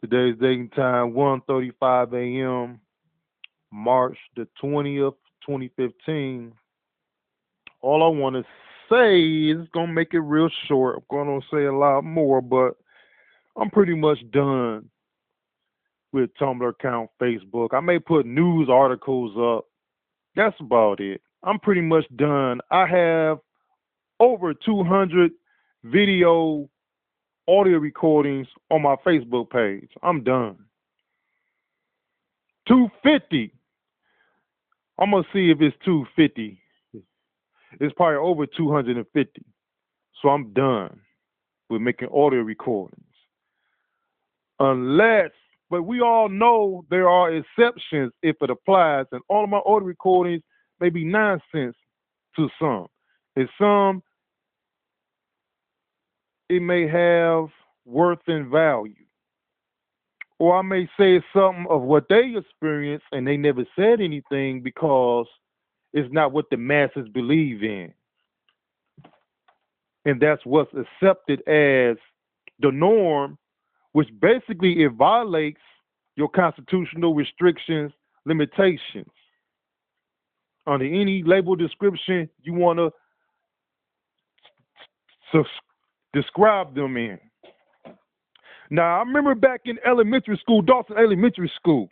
Today's dating time 1:35 a.m. March the 20th, 2015. All I want to say is gonna make it real short. I'm gonna say a lot more, but I'm pretty much done with Tumblr account, Facebook. I may put news articles up. That's about it. I'm pretty much done. I have over 200 video audio recordings on my Facebook page. I'm done. 250. I'm gonna see if it's 250. It's probably over 250. So I'm done with making audio recordings. Unless, but we all know there are exceptions if it applies, and all of my audio recordings may be nonsense to some. And some, it may have worth and value. Or I may say something of what they experienced and they never said anything because it's not what the masses believe in. And that's what's accepted as the norm, which basically it violates your constitutional restrictions, limitations. Under any label description you want to describe them in. Now, I remember back in elementary school, Dawson Elementary School,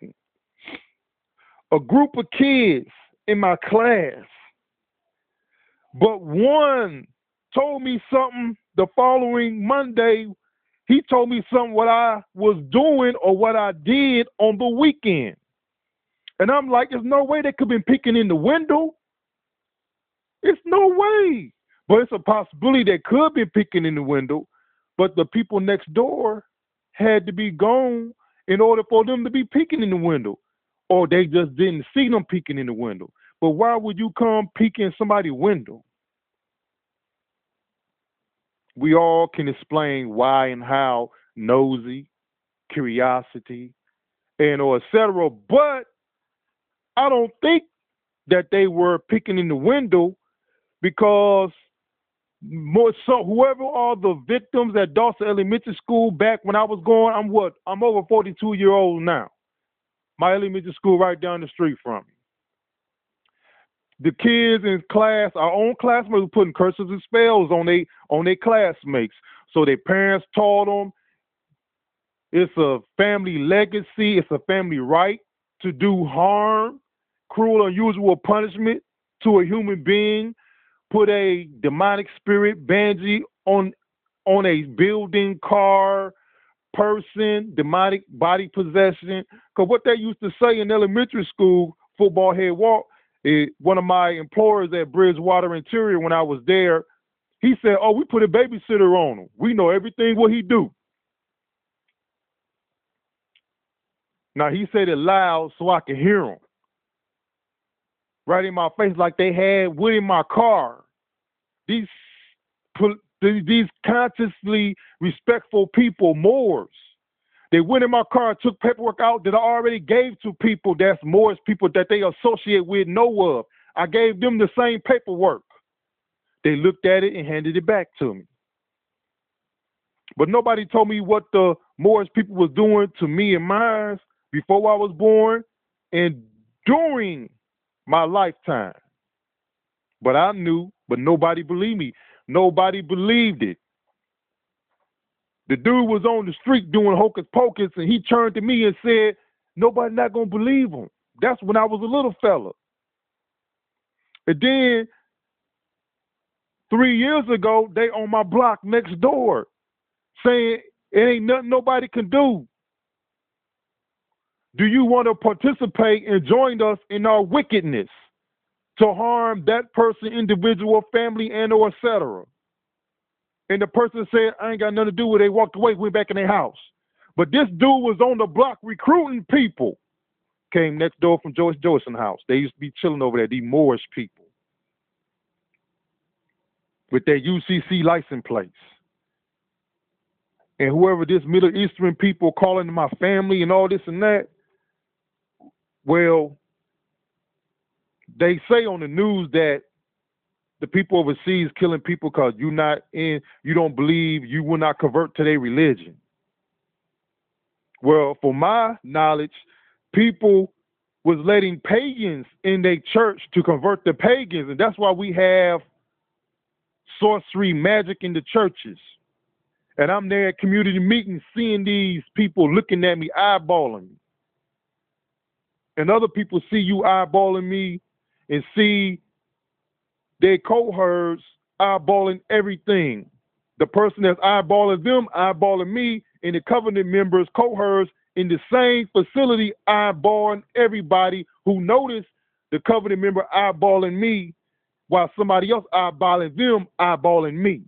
a group of kids in my class, but one told me something the following Monday. He told me something what I was doing or what I did on the weekend. And I'm like, there's no way they could have been peeking in the window. It's no way. But it's a possibility they could have been peeking in the window, but the people next door had to be gone in order for them to be peeking in the window. Or they just didn't see them peeking in the window. But why would you come peek in somebody's window? We all can explain why and how, nosy, curiosity, and or etc. But I don't think that they were peeking in the window because more so whoever are the victims at Dawson Elementary School back when I was going, I'm over 42-year-old now. My elementary school right down the street from me. The kids in class, our own classmates, were putting curses and spells on they classmates. So their parents taught them it's a family legacy, it's a family right to do harm, cruel, unusual punishment to a human being, put a demonic spirit, banshee on a building, car, person, demonic body possession. Because what they used to say in elementary school, football head Walt, one of my employers at Bridgewater Interior when I was there, he said, "Oh, we put a babysitter on him. We know everything what he do." Now he said it loud so I could hear him. Right in my face, like they had wood in my car. These consciously respectful people, Moors, they went in my car and took paperwork out that I already gave to people that's Moors, people that they associate with, know of. I gave them the same paperwork. They looked at it and handed it back to me. But nobody told me what the Moors people was doing to me and mine before I was born and during my lifetime. But I knew, but nobody believed me. Nobody believed it. The dude was on the street doing hocus pocus, and he turned to me and said, "Nobody not gonna believe him." That's when I was a little fella. And then 3 years ago, they on my block next door saying it ain't nothing nobody can do. Do you want to participate and join us in our wickedness to harm that person, individual, family, and or etc.? And the person said, "I ain't got nothing to do with it." They walked away, went back in their house. But this dude was on the block recruiting people. Came next door from Joyce Joyce's house. They used to be chilling over there, these Moorish people, with their UCC license plates. And whoever this Middle Eastern people calling my family and all this and that, well, they say on the news that the people overseas killing people because you don't believe, you will not convert to their religion. Well, for my knowledge, people was letting pagans in their church to convert the pagans, and that's why we have sorcery, magic in the churches. And I'm there at community meetings seeing these people looking at me, eyeballing me. And other people see you eyeballing me and see their cohorts eyeballing everything. The person that's eyeballing them, eyeballing me, and the covenant members, cohorts in the same facility eyeballing everybody who noticed the covenant member eyeballing me while somebody else eyeballing them, eyeballing me.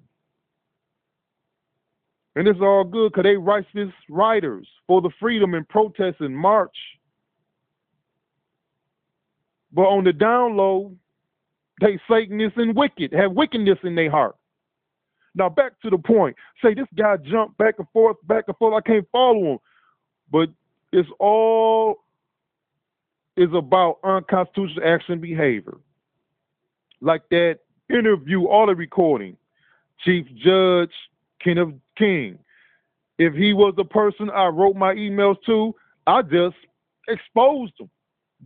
And it's all good because they righteous writers for the freedom and protest and march. But on the down low, they Satanists and wicked, have wickedness in their heart. Now back to the point. Say this guy jumped back and forth, I can't follow him. But it's all is about unconstitutional action behavior. Like that interview, all the recording. Chief Judge Kenneth King. If he was the person I wrote my emails to, I just exposed him.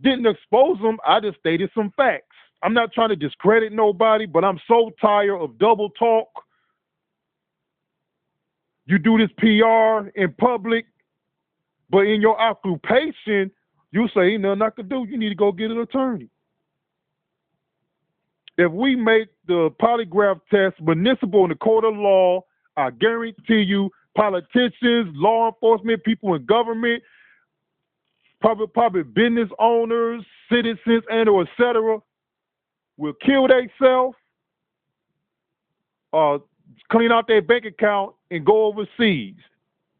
Didn't expose him, I just stated some facts. I'm not trying to discredit nobody, but I'm so tired of double talk. You do this PR in public, but in your occupation, you say, ain't nothing I can do. You need to go get an attorney. If we make the polygraph test municipal in the court of law, I guarantee you politicians, law enforcement, people in government, probably business owners, citizens, and or et cetera, will kill themselves, clean out their bank account, and go overseas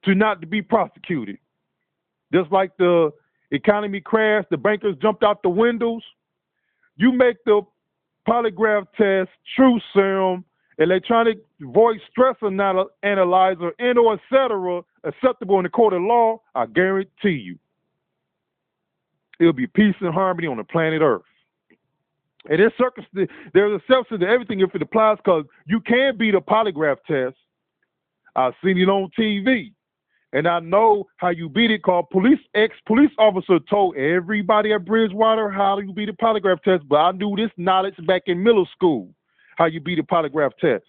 to not to be prosecuted. Just like the economy crashed, the bankers jumped out the windows. You make the polygraph test, true serum, electronic voice stress analyzer, and or et cetera, acceptable in the court of law, I guarantee you, it'll be peace and harmony on the planet Earth. And there's exceptions to everything if it applies, because you can beat a polygraph test. I've seen it on TV. And I know how you beat it, because ex-police officer told everybody at Bridgewater how you beat a polygraph test, but I knew this knowledge back in middle school, how you beat a polygraph test.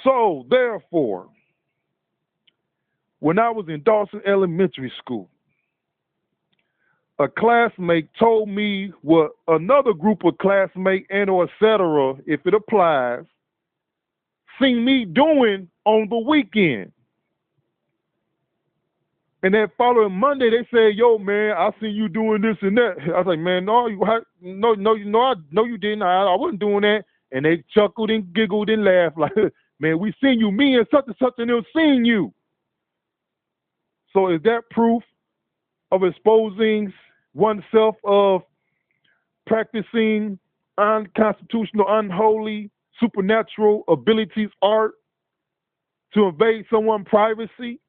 So, therefore, when I was in Dawson Elementary School, a classmate told me what another group of classmates and or et cetera, if it applies, seen me doing on the weekend. And that following Monday, they said, "Yo, man, I see you doing this and that." I was like, "Man, no, you didn't. I wasn't doing that." And they chuckled and giggled and laughed like, "Man, we seen you. Me and such and them seen you." So is that proof of exposing oneself of practicing unconstitutional, unholy, supernatural abilities, art, to invade someone's privacy?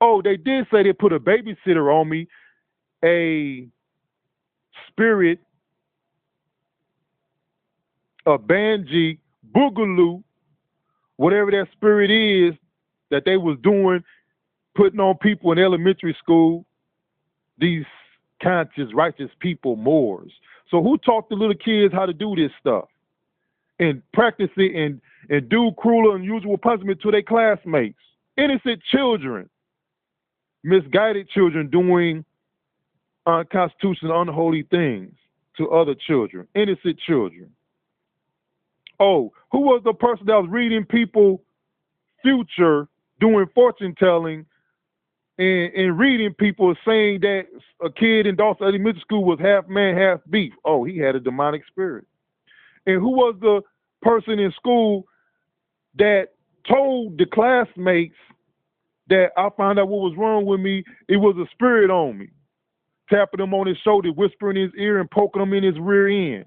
Oh, they did say they put a babysitter on me, a spirit, a banji, boogaloo, whatever that spirit is that they was doing, putting on people in elementary school, these conscious, righteous people, Moors. So who taught the little kids how to do this stuff and practice it and do cruel and unusual punishment to their classmates? Innocent children, misguided children doing unconstitutional, unholy things to other children, innocent children. Oh, who was the person that was reading people future, doing fortune telling, and reading people saying that a kid in Dawson Elementary School was half man, half beast? Oh, he had a demonic spirit. And who was the person in school that told the classmates that I found out what was wrong with me? It was a spirit on me, tapping him on his shoulder, whispering in his ear, and poking him in his rear end.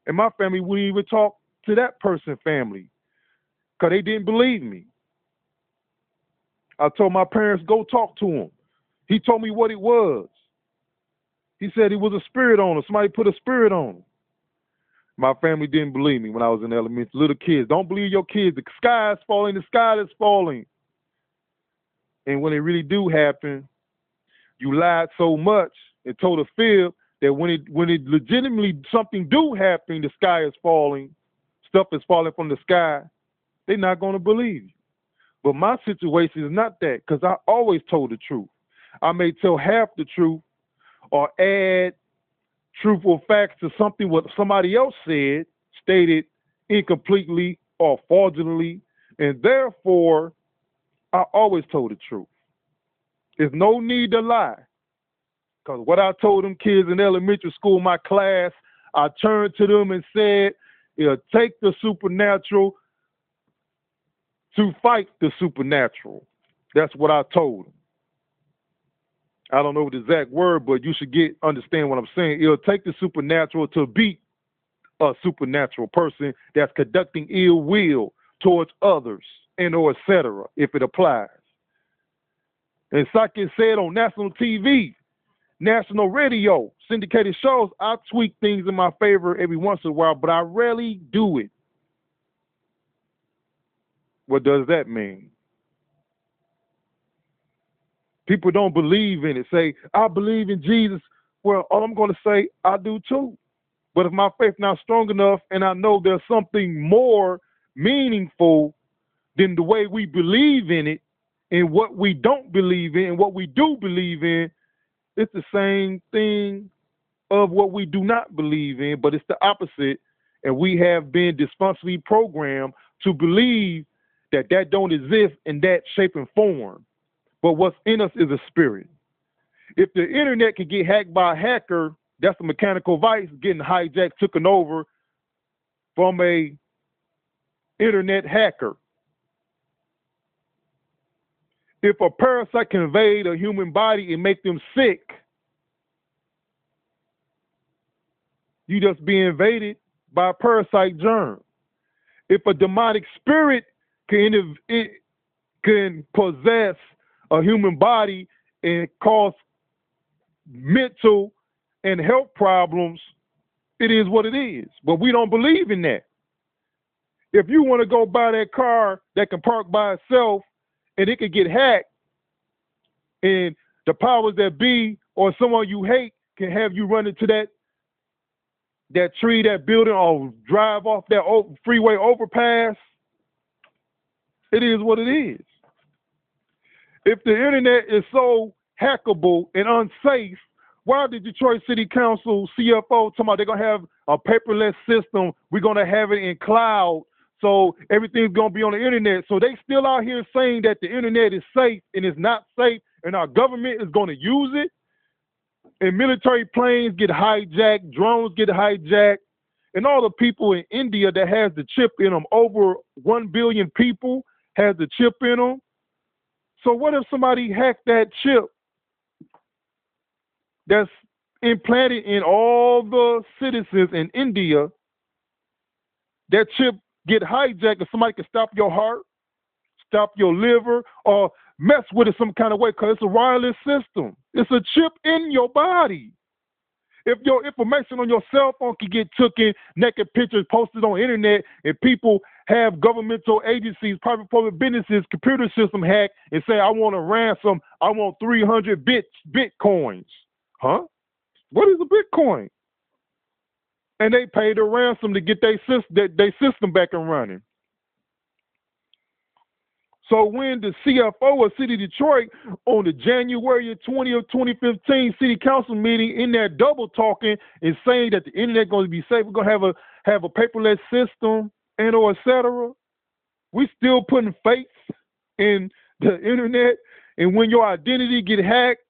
And my family wouldn't even talk to that person's family because they didn't believe me. I told my parents, go talk to him. He told me what it was. He said it was a spirit on him. Somebody put a spirit on him. My family didn't believe me when I was in elementary. Little kids, don't believe your kids. The sky is falling. The sky is falling. And when it really do happen, you lied so much and told a fib that when it legitimately something do happen, the sky is falling, stuff is falling from the sky, they're not going to believe you. But my situation is not that, because I always told the truth. I may tell half the truth or add truthful facts to something what somebody else said, stated incompletely or fraudulently, and therefore I always told the truth. There's no need to lie. Because what I told them kids in elementary school, my class, I turned to them and said, it'll take the supernatural to fight the supernatural. That's what I told them. I don't know the exact word, but you should understand what I'm saying. It'll take the supernatural to beat a supernatural person that's conducting ill will towards others and or etc. if it applies. And Sakin said on national TV, national radio, syndicated shows, I tweak things in my favor every once in a while, but I rarely do it. What does that mean? People don't believe in it. Say, I believe in Jesus. Well, all I'm going to say, I do too. But if my faith not strong enough and I know there's something more meaningful than the way we believe in it and what we don't believe in and what we do believe in, it's the same thing of what we do not believe in, but it's the opposite. And we have been dysfunctionally programmed to believe that that don't exist in that shape and form. But what's in us is a spirit. If the internet can get hacked by a hacker, that's a mechanical vice getting hijacked, taken over from a internet hacker. If a parasite can invade a human body and make them sick, you just be invaded by a parasite germ. If a demonic spirit can possess a human body and cause mental and health problems, it is what it is. But we don't believe in that. If you want to go buy that car that can park by itself and it could get hacked, and the powers that be or someone you hate can have you run into that tree, that building, or drive off that freeway overpass, it is what it is. If the internet is so hackable and unsafe, why did Detroit City Council CFO talking about they're going to have a paperless system, we're going to have it in cloud, so everything's going to be on the internet? So they still out here saying that the internet is safe and it's not safe, and our government is going to use it, and military planes get hijacked, drones get hijacked, and all the people in India that has the chip in them, over 1 billion people has the chip in them. So what if somebody hacked that chip that's implanted in all the citizens in India? That chip get hijacked and somebody can stop your heart, stop your liver, or mess with it some kind of way, because it's a wireless system. It's a chip in your body. If your information on your cell phone can get taken, naked pictures posted on the internet, and people have governmental agencies, private public businesses, computer system hacked and say, I want a ransom, I want 300 bitcoins. Huh? What is a bitcoin? And they pay the ransom to get their system back and running. So when the CFO of City of Detroit on the January 20th, 2015 City Council meeting in there double talking and saying that the internet going to be safe, we're going to have a paperless system and or et cetera, we still putting faith in the internet. And when your identity get hacked,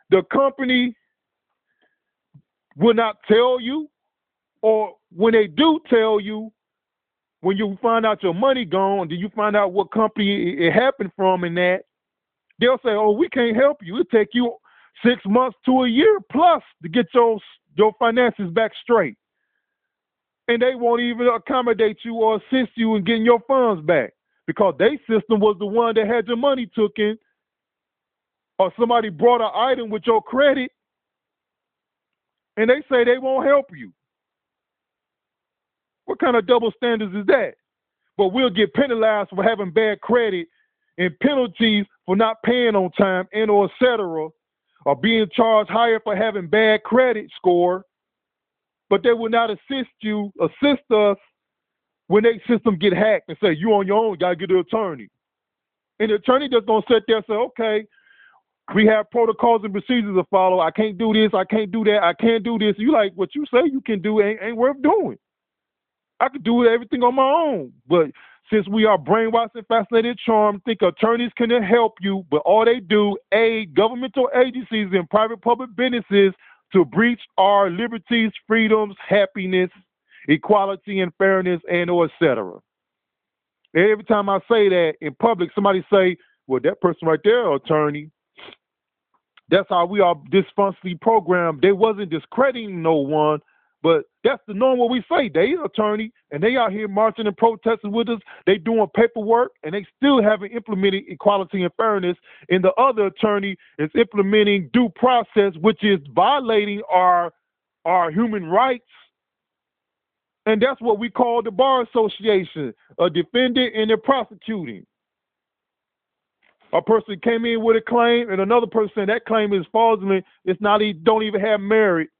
the company will not tell you, or when they do tell you, when you find out your money gone, then you find out what company it happened from, and that they'll say, oh, we can't help you. It'll take you 6 months to a year plus to get your finances back straight. And they won't even accommodate you or assist you in getting your funds back, because their system was the one that had your money taken, or somebody brought an item with your credit, and they say they won't help you. What kind of double standards is that? But we'll get penalized for having bad credit and penalties for not paying on time and or et cetera, or being charged higher for having bad credit score, but they will not assist us when their system get hacked and say, you on your own, you gotta get an attorney. And the attorney just gonna sit there and say, okay, we have protocols and procedures to follow. I can't do this, I can't do that, I can't do this. You like what you say you can do ain't worth doing. I could do everything on my own. But since we are brainwashed and fascinated, charmed, think attorneys can help you, but all they do, aid governmental agencies and private public businesses to breach our liberties, freedoms, happiness, equality, and fairness, and or et cetera. Every time I say that in public, somebody say, well, that person right there, attorney, that's how we are dysfunctionally programmed. They wasn't discrediting no one, but that's the norm what we say. They attorney, and they out here marching and protesting with us. They doing paperwork, and they still haven't implemented equality and fairness. And the other attorney is implementing due process, which is violating our human rights. And that's what we call the Bar Association, a defendant and a prosecuting. A person came in with a claim, and another person, that claim is fraudulent. It's not, he don't even have merit.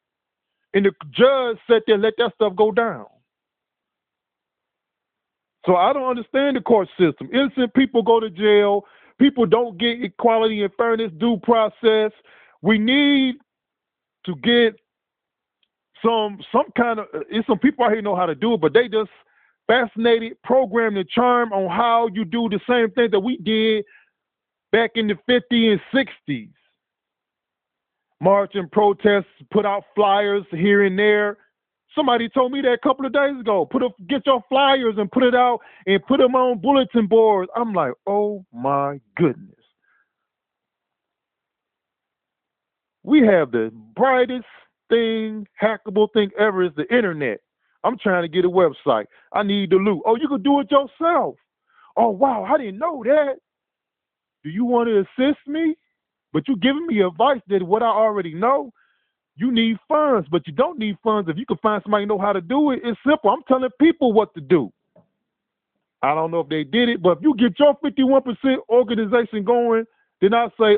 And the judge sat there and let that stuff go down. So I don't understand the court system. Innocent people go to jail. People don't get equality and fairness, due process. We need to get some kind of, it's some people out here know how to do it, but they just fascinated, programmed, and charmed on how you do the same thing that we did back in the 50s and 60s. March and protest, put out flyers here and there. Somebody told me that a couple of days ago. Get your flyers and put it out and put them on bulletin boards. I'm like, oh my goodness. We have the brightest thing, hackable thing ever is the internet. I'm trying to get a website. I need the loot. Oh, you can do it yourself. Oh, wow, I didn't know that. Do you want to assist me? But you're giving me advice that what I already know. You need funds, but you don't need funds. If you can find somebody who know how to do it, it's simple. I'm telling people what to do. I don't know if they did it, but if you get your 51% organization going, then I say,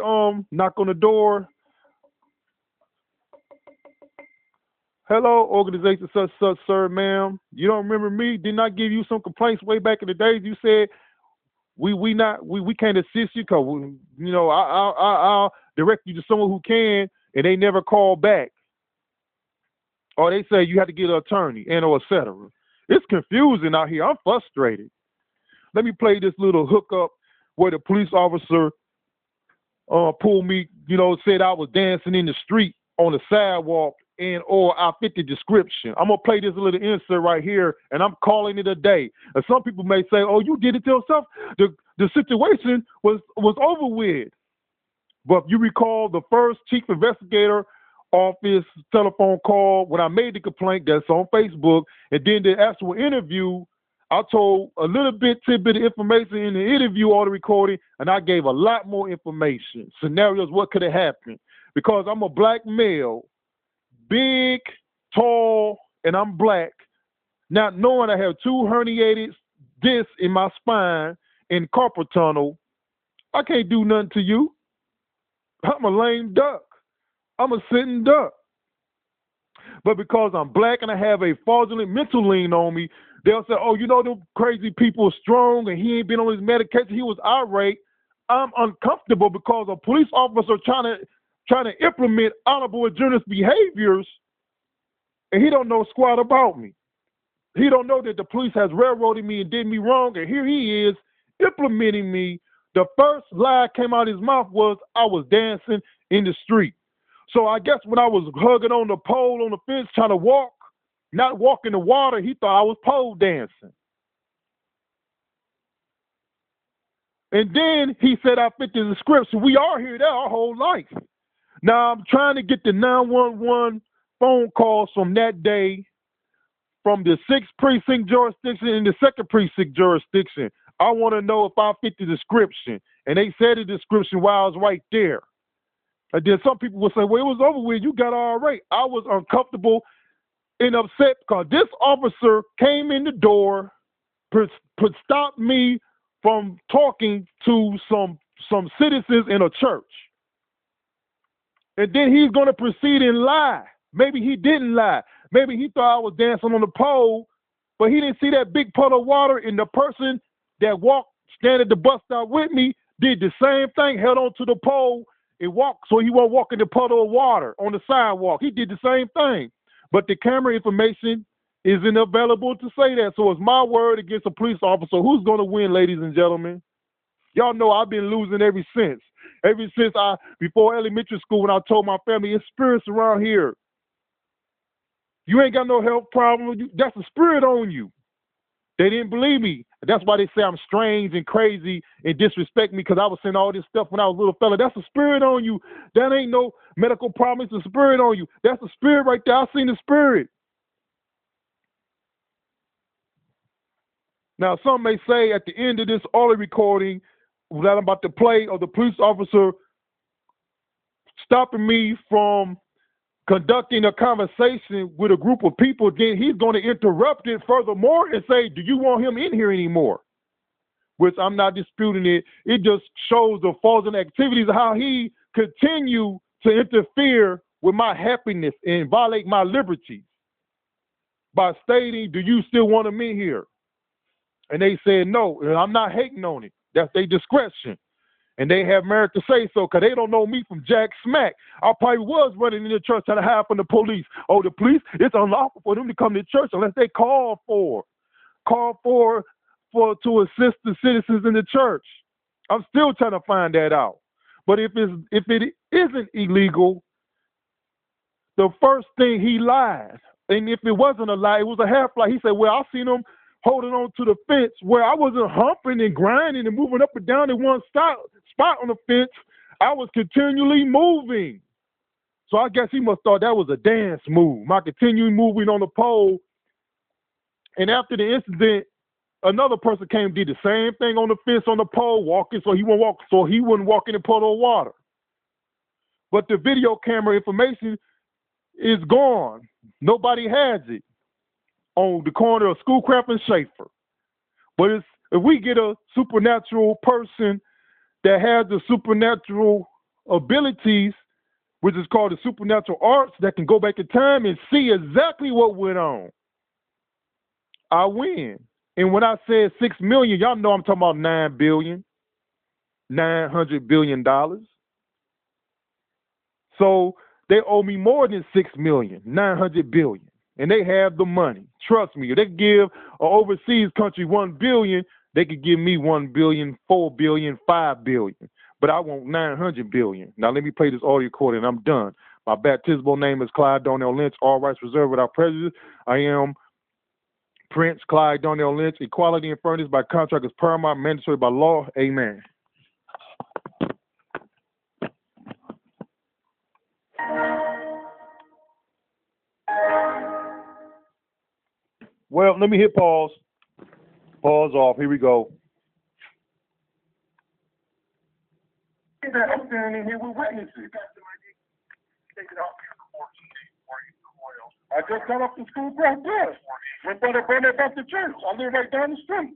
knock on the door. Hello, organization such, sir, ma'am. You don't remember me? Didn't I give you some complaints way back in the days? You said we can't assist you because I'll direct you to someone who can, and they never call back. Or they say you have to get an attorney and or et cetera. It's confusing out here. I'm frustrated. Let me play this little hookup where the police officer pulled me, said I was dancing in the street on the sidewalk and or I fit the description. I'm going to play this little insert right here, and I'm calling it a day. And some people may say, oh, you did it to yourself. The situation was over with. But if you recall the first chief investigator office telephone call when I made the complaint that's on Facebook, and then the actual interview, I told a little tidbit of information in the interview or the recording, and I gave a lot more information, scenarios, what could have happened. Because I'm a black male, big, tall, and I'm black, not knowing I have 2 herniated discs in my spine and carpal tunnel, I can't do nothing to you. I'm a lame duck. I'm a sitting duck. But because I'm black and I have a fraudulent mental lean on me, they'll say, oh, them crazy people are strong and he ain't been on his medication. He was irate. I'm uncomfortable because a police officer trying to implement honorable and generous behaviors, and he don't know squat about me. He don't know that the police has railroaded me and did me wrong, and here he is implementing me. The first lie came out of his mouth was I was dancing in the street. So I guess when I was hugging on the pole on the fence trying to walk, not walk in the water, he thought I was pole dancing. And then he said I fit the description. We all hear that our whole life. Now I'm trying to get the 911 phone calls from that day from the 6th precinct jurisdiction and the 2nd precinct jurisdiction. I want to know if I fit the description. And they said the description while I was right there. And then some people would say, well, it was over with. You got all right. I was uncomfortable and upset because this officer came in the door, stopped me from talking to some some citizens in a church. And then he's going to proceed and lie. Maybe he didn't lie. Maybe he thought I was dancing on the pole, but he didn't see that big puddle of water, and the person that walked, standing at the bus stop with me, did the same thing, held on to the pole and walked so he won't walk in the puddle of water on the sidewalk. He did the same thing. But the camera information isn't available to say that. So it's my word against a police officer. Who's going to win, ladies and gentlemen? Y'all know I've been losing ever since. Ever since before elementary school, when I told my family, it's spirits around here. You ain't got no health problem. That's a spirit on you. They didn't believe me. That's why they say I'm strange and crazy and disrespect me, because I was saying all this stuff when I was a little fella. That's a spirit on you. That ain't no medical problem. It's a spirit on you. That's a spirit right there. I seen the spirit. Now, some may say at the end of this audio recording that I'm about to play, of the police officer stopping me from conducting a conversation with a group of people, then he's going to interrupt it furthermore and say, do you want him in here anymore? Which I'm not disputing it. It just shows the fraudulent activities of how he continue to interfere with my happiness and violate my liberties by stating, do you still want him in here? And they said no, and I'm not hating on it. That's their discretion. And they have merit to say so, because they don't know me from Jack Smack. I probably was running in the church trying to hide from the police. Oh, the police, it's unlawful for them to come to church unless they call to assist the citizens in the church. I'm still trying to find that out. But if it isn't illegal, the first thing he lied. And if it wasn't a lie, it was a half lie. He said, well, I seen him holding on to the fence where I wasn't humping and grinding and moving up and down in one spot on the fence. I was continually moving. So I guess he must have thought that was a dance move. My continuing moving on the pole. And after the incident, another person came and did the same thing on the fence on the pole, walking so he wouldn't walk in the puddle of water. But the video camera information is gone. Nobody has it on the corner of Schoolcraft and Schaefer. But if we get a supernatural person that has the supernatural abilities, which is called the supernatural arts, that can go back in time and see exactly what went on, I win. And when I said 6 million, y'all know I'm talking about $9 billion, $900 billion. So they owe me more than 6 million, 900 billion. And they have the money. Trust me, if they give an overseas country 1 billion, they could give me 1 billion, 4 billion, 5 billion. But I want 900 billion. Now let me play this audio recording and I'm done. My baptismal name is Clyde Darnell Lynch, all rights reserved without prejudice. I am Prince Clyde Darnell Lynch. Equality and fairness by contract is paramount, mandatory by law. Amen. Well, let me hit pause. Pause off. Here we go. I'm standing in here with witnesses. I just got off the Schoolcraft bus. Went by the Burnett Baptist Church. I live right down the street.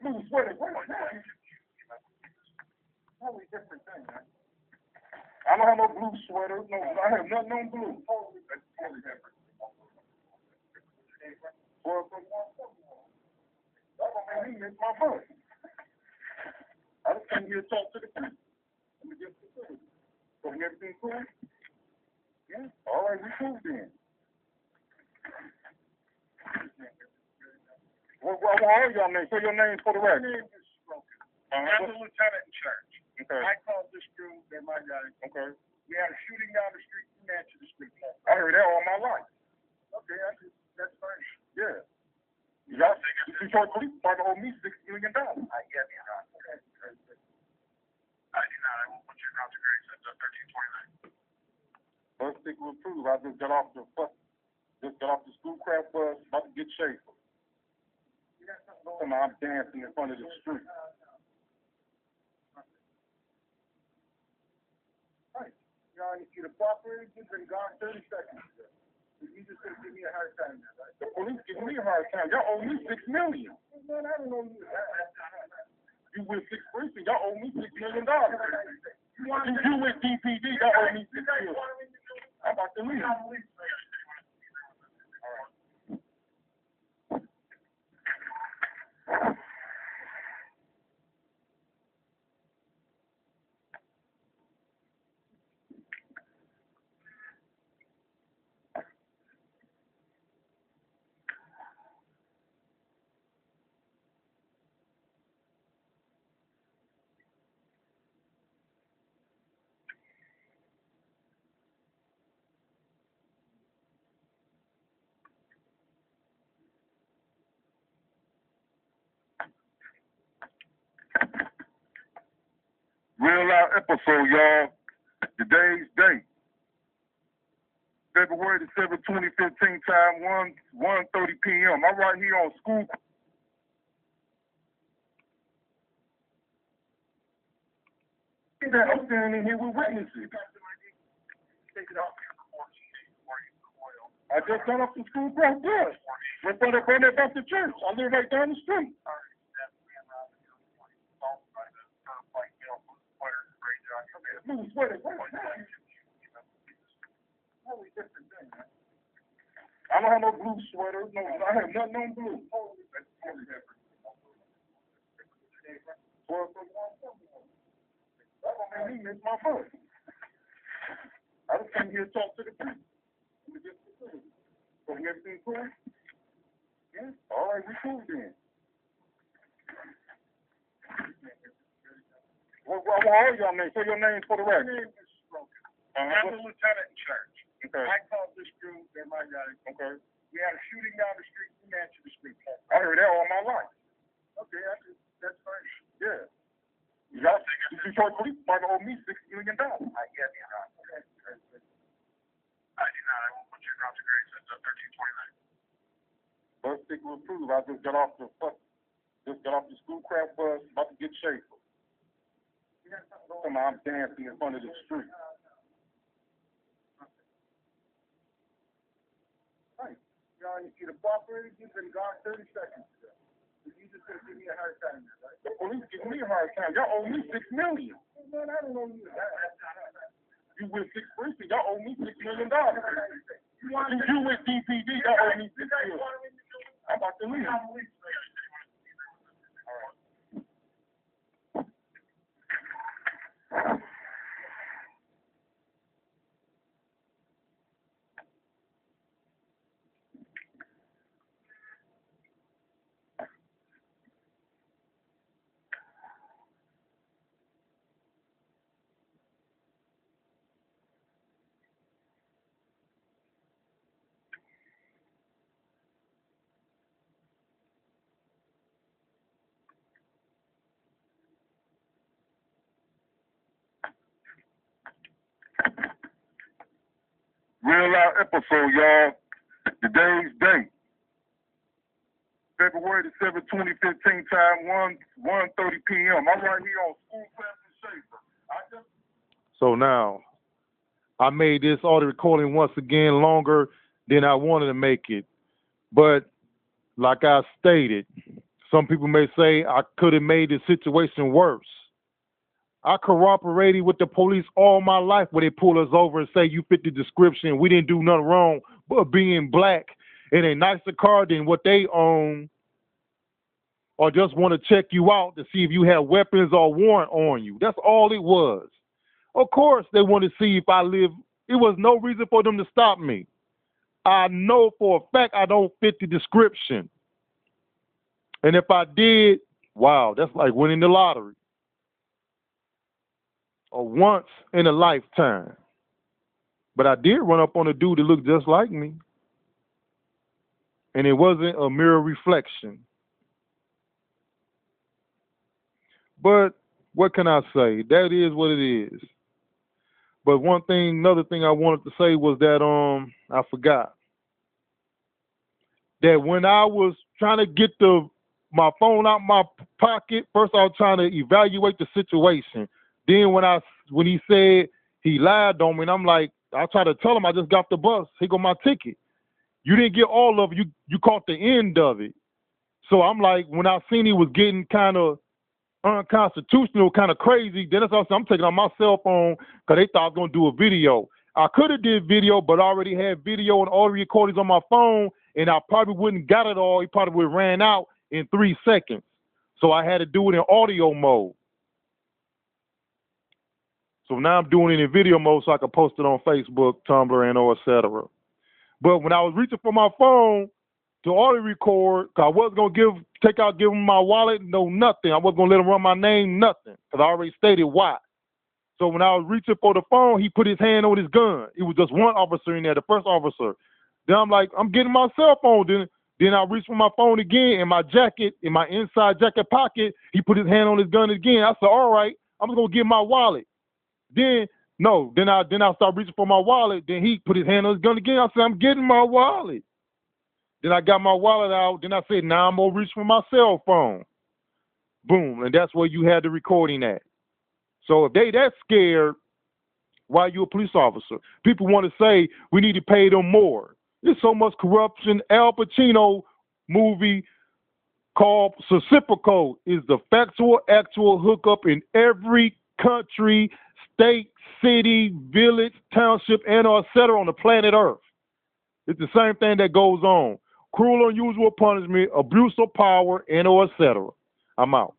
Blue sweater. Totally different thing, man. I don't have no blue sweater. No, I have nothing on blue. That's totally different. Well, that don't make me miss my bus. I just came here to talk to the police. Let me get the thing. So everything cool? Yeah. All right, we cool then. What are y'all names? Say your names for the record. My name is Smoker. I'm the lieutenant in charge. Okay. I called this crew. They're my guys. Okay. We had a shooting down the street. We matched the street. I heard that all my life. Okay, that's fine. Yeah. Y'all think the Detroit Police Department owe me $6 million. I get you, Ron. Okay. I do not. I will put your ground to grade. That's 1329. First thing was prove. I just got off the Schoolcraft bus, about to get Schaefer. I'm dancing in front of the street. Right. Y'all, if you'd have cooperated, you've been gone 30 seconds. You just gonna give me a hard time now, right? The police give me a hard time. Y'all owe me $6 million. Man, I don't know you. You with Six Precinct, y'all owe me $6 million. You with DPD, y'all owe me $6 million. I'm about to leave. Real Loud episode, y'all. Today's date, February the 7th, 2015, time 1:30 p.m. I'm right here on school. I'm standing in here with witnesses. I just got off the school cross bus. We're going to bring it back to church. I live right down the street. Blue sweater. I don't have no blue sweater. No, I have nothing on blue. That don't make me miss my bus. I just came here to talk to the people. So everything cool? Yeah? All right, we cool then. What are y'all names? Say your names for the record. My name is Stroker. I'm the lieutenant in charge. Okay. I called this group, they're my guys. Okay. We had a shooting down the street, we answered the street. I heard that all my life. Okay, that's fine. Yeah. Y'all, the Detroit police might owe me $6 million. I do not. I won't put you across the grade since 1329. Bus ticket was approved. I just got off the school craft bus, about to get shaved. I'm dancing in front of the street. Right. Y'all either cooperate, you've been gone 30 seconds ago. You just gonna give me a hard time now, right? The police give me a hard time. Y'all owe me $6 million. Man, I don't know you. You with Six Precinct, y'all owe me $6 million. You with DPD, y'all owe me $6 million. I'm about to leave. Real Loud episode, y'all. Today's date, February the 7th, 2015, time 1:30 p.m. I'm right here on Schoolcraft and Schaefer. So now, I made this audio recording once again longer than I wanted to make it. But like I stated, some people may say I could have made the situation worse. I cooperated with the police all my life where they pull us over and say you fit the description. We didn't do nothing wrong but being black in a nicer car than what they own, or just want to check you out to see if you have weapons or warrant on you. That's all it was. Of course, they want to see if I live. It was no reason for them to stop me. I know for a fact I don't fit the description. And if I did, wow, that's like winning the lottery. Or once in a lifetime. But I did run up on a dude that looked just like me. And it wasn't a mirror reflection. But what can I say? That is what it is. But another thing I wanted to say was that I forgot. That when I was trying to get my phone out my pocket, first I was trying to evaluate the situation. Then when he said he lied on me, and I'm like, I tried to tell him I just got the bus. Here go my ticket. You didn't get all of it. You caught the end of it. So I'm like, when I seen he was getting kind of unconstitutional, kind of crazy, then that's what I'm taking on my cell phone because they thought I was going to do a video. I could have did video, but I already had video and audio recordings on my phone, and I probably wouldn't got it all. He probably would have ran out in 3 seconds. So I had to do it in audio mode. So now I'm doing it in video mode so I can post it on Facebook, Tumblr, and or etc. But when I was reaching for my phone to audio record, cause I wasn't gonna give him my wallet, no nothing. I wasn't gonna let him run my name, nothing, cause I already stated why. So when I was reaching for the phone, he put his hand on his gun. It was just one officer in there, the first officer. Then I'm like, I'm getting my cell phone. Then I reached for my phone again in my jacket, in my inside jacket pocket. He put his hand on his gun again. I said, all right, I'm just gonna get my wallet. Then I started reaching for my wallet. Then he put his hand on his gun again. I said, I'm getting my wallet. Then I got my wallet out. Then I said, now I'm gonna reach for my cell phone. Boom, and that's where you had the recording at. So if they that scared, why you a police officer? People want to say we need to pay them more. There's so much corruption. Al Pacino movie called Reciprocal is the factual, actual hookup in every country, state, city, village, township, and or et cetera on the planet Earth. It's the same thing that goes on. Cruel, unusual punishment, abuse of power, and or et cetera. I'm out.